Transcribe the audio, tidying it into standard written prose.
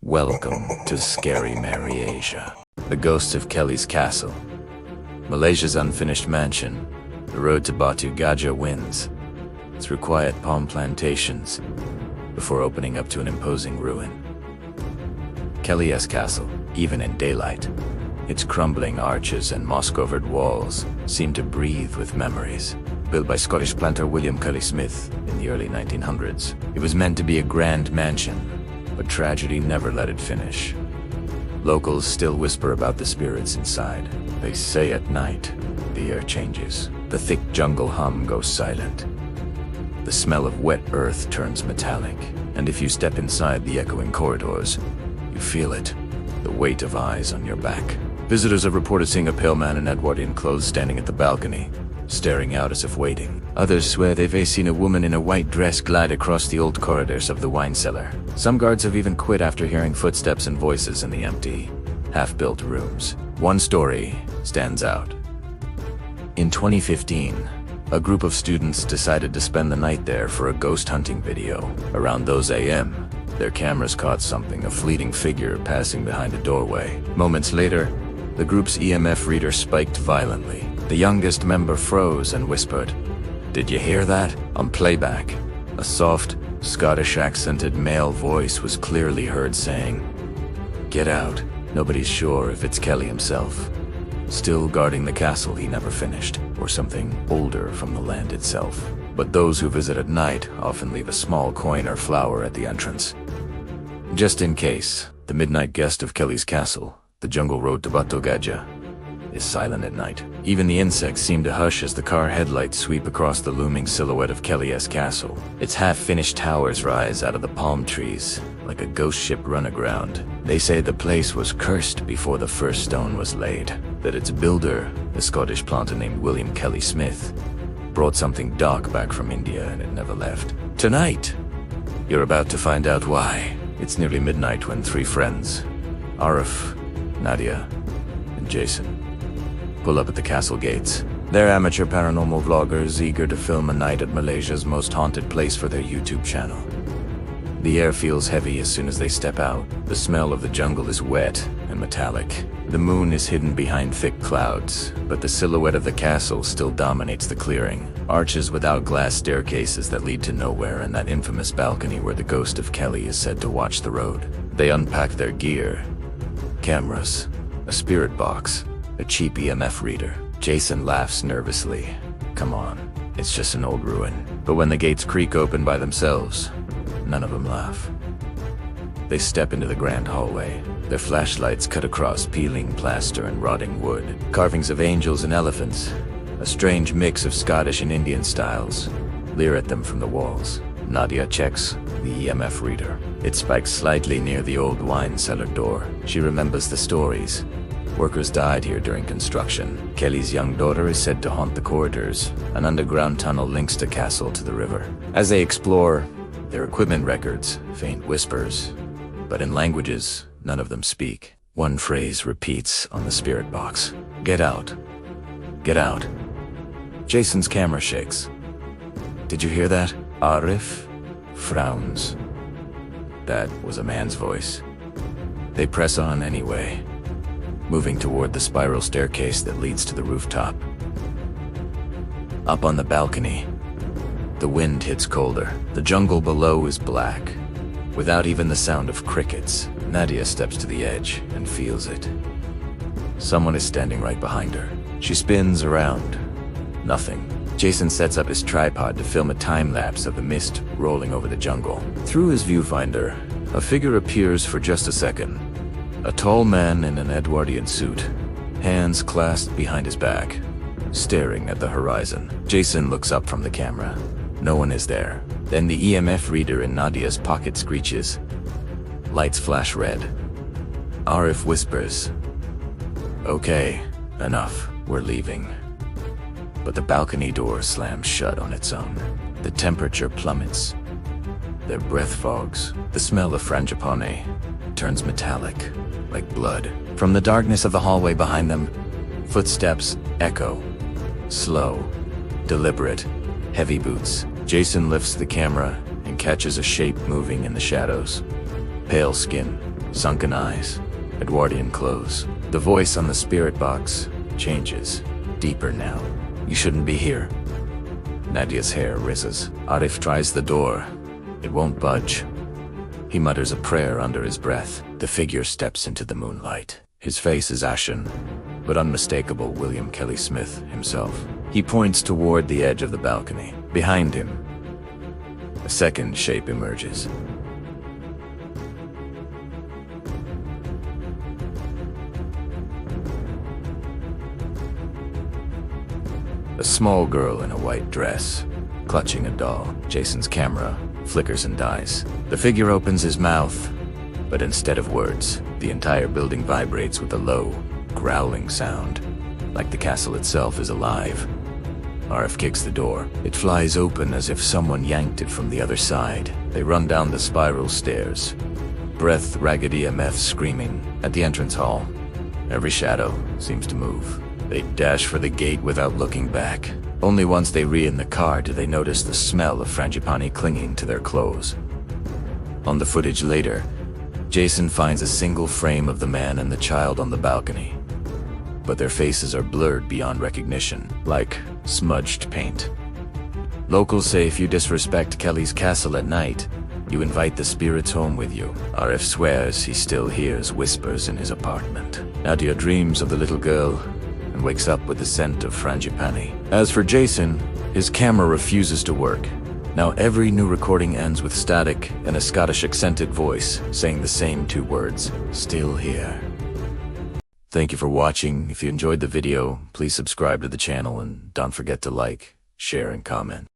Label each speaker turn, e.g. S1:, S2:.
S1: Welcome to scary Malaysia. The ghost of Kellie's castle. Malaysia's unfinished mansion. The road to Batu Gajah winds through quiet palm plantations before opening up to an imposing ruin. Kellie's castle, even in daylight. Its crumbling arches and moss-covered walls seem to breathe with memories. Built by Scottish planter William Kellie Smith in the early 1900s, it was meant to be a grand mansion, but tragedy never let it finish. Locals still whisper about the spirits inside. They say at night, the air changes. The thick jungle hum goes silent. The smell of wet earth turns metallic, and if you step inside the echoing corridors, you feel it, the weight of eyes on your back. Visitors have reported seeing a pale man in Edwardian clothes standing at the balcony, staring out as if waiting. Others swear they've seen a woman in a white dress glide across the old corridors of the wine cellar. Some guards have even quit after hearing footsteps and voices in the empty, half-built rooms. One story stands out. In 2015, a group of students decided to spend the night there for a ghost hunting video. Around those AM, their cameras caught something, a fleeting figure passing behind a doorway. Moments later, the group's EMF reader spiked violently. The youngest member froze and whispered, "Did you hear that?" On playback, a soft, Scottish-accented male voice was clearly heard saying, "Get out." Nobody's sure if it's Kellie himself, still guarding the castle he never finished, or something older from the land itself. But those who visit at night often leave a small coin or flower at the entrance. Just in case, the midnight guest of Kellie's castle, the jungle road to Batu Gajah, is silent at night. Even the insects seem to hush as the car headlights sweep across the looming silhouette of Kellie's castle. Its half-finished towers rise out of the palm trees, like a ghost ship run aground. They say the place was cursed before the first stone was laid, that its builder, a Scottish planter named William Kellie Smith, brought something dark back from India and it never left. Tonight, you're about to find out why. It's nearly midnight when three friends, Arif, Nadia, and Jason, pull up at the castle gates. They're amateur paranormal vloggers eager to film a night at Malaysia's most haunted place for their YouTube channel. The air feels heavy as soon as they step out. The smell of the jungle is wet and metallic. The moon is hidden behind thick clouds, but the silhouette of the castle still dominates the clearing. Arches without glass staircases that lead to nowhere, and that infamous balcony where the ghost of Kellie is said to watch the road. They unpack their gear. Cameras, a spirit box, a cheap EMF reader. Jason laughs nervously. Come on, it's just an old ruin. But when the gates creak open by themselves, none of them laugh. They step into the grand hallway. Their flashlights cut across peeling plaster and rotting wood. Carvings of angels and elephants, a strange mix of Scottish and Indian styles, leer at them from the walls. Nadia checks the EMF reader. It spikes slightly near the old wine cellar door. She remembers the stories. Workers died here during construction. Kellie's young daughter is said to haunt the corridors. An underground tunnel links the castle to the river. As they explore, their equipment records, faint whispers, but in languages none of them speak. One phrase repeats on the spirit box. "Get out. Get out." Jason's camera shakes. "Did you hear that?" Arif frowns. That was a man's voice. They press on anyway, moving toward the spiral staircase that leads to the rooftop. Up on the balcony, the wind hits colder. The jungle below is black, without even the sound of crickets. Nadia steps to the edge and feels it. Someone is standing right behind her. She spins around. Nothing. Jason sets up his tripod to film a time-lapse of the mist rolling over the jungle. Through his viewfinder, a figure appears for just a second. A tall man in an Edwardian suit, hands clasped behind his back, staring at the horizon. Jason looks up from the camera. No one is there. Then the EMF reader in Nadia's pocket screeches. Lights flash red. Arif whispers, "Okay, enough, we're leaving." But the balcony door slams shut on its own. The temperature plummets. Their breath fogs. The smell of frangipane turns metallic, like blood. From the darkness of the hallway behind them, footsteps echo. Slow, deliberate, heavy boots. Jason lifts the camera and catches a shape moving in the shadows. Pale skin, sunken eyes, Edwardian clothes. The voice on the spirit box changes, deeper now. You shouldn't be here. Nadia's hair rises. Arif tries the door. It won't budge. He mutters a prayer under his breath. The figure steps into the moonlight. His face is ashen, but unmistakable William Kelly Smith himself. He points toward the edge of the balcony. Behind him, a second shape emerges. A small girl in a white dress, clutching a doll. Jason's camera flickers and dies. The figure opens his mouth, but instead of words, the entire building vibrates with a low, growling sound, like the castle itself is alive. Arif kicks the door. It flies open as if someone yanked it from the other side. They run down the spiral stairs, breath ragged EMF screaming. At the entrance hall, every shadow seems to move. They dash for the gate without looking back. Only once they re in the car do they notice the smell of frangipani clinging to their clothes. On the footage later, Jason finds a single frame of the man and the child on the balcony, but their faces are blurred beyond recognition, like smudged paint. Locals say if you disrespect Kelly's castle at night, you invite the spirits home with you. Arif swears he still hears whispers in his apartment. Nadia dreams of the little girl and wakes up with the scent of frangipani. As for Jason, his camera refuses to work. Now every new recording ends with static and a Scottish accented voice saying the same two words, "Still here." Thank you for watching. If you enjoyed the video, please subscribe to the channel and don't forget to like, share, and comment.